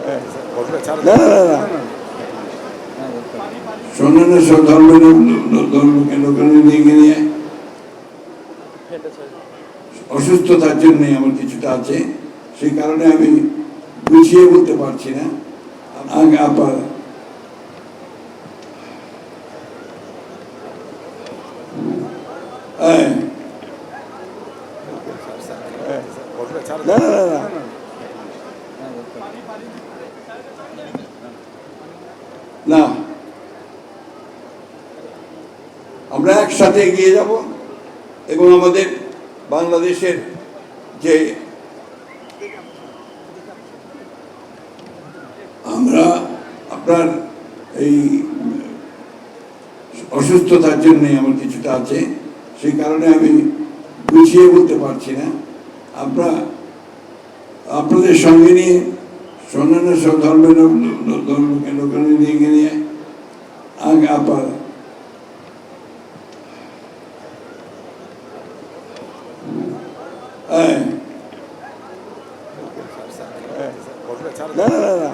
না না না অন্যান্য সব ধর্মের লোকের নিয়ে অসুস্থতার জন্য আমার কিছুটা আছে, সেই কারণে আমি বুঝিয়ে বলতে পারছি না। না না না না, আমরা একসাথে এগিয়ে যাব এবং আমাদের বাংলাদেশের যে আমরা আপনার এই অসুস্থতার জন্য আমার কিছুটা আছে, সেই কারণে আমি বুঝিয়ে বলতে পারছি না। আপনাদের সঙ্গে নিয়ে অন্যান্য সব ধর্মের লোকের নিয়ে না না না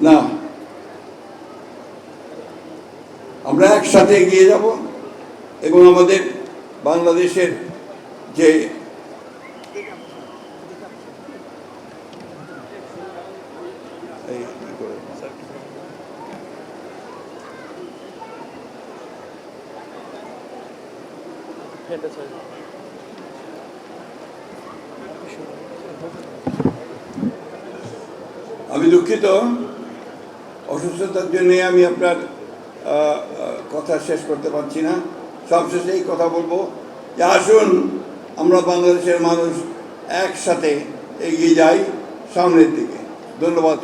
না, আমরা একসাথে এগিয়ে যাব এবং আমাদের বাংলাদেশের যে আমি দুঃখিত, অসুস্থতার জন্য আমি আপনার কথা শেষ করতে পারছি না। সবশেষে এই কথা বলবো যে আসুন আমরা বাংলাদেশের মানুষ একসাথে এগিয়ে যাই সামনের দিকে। ধন্যবাদ।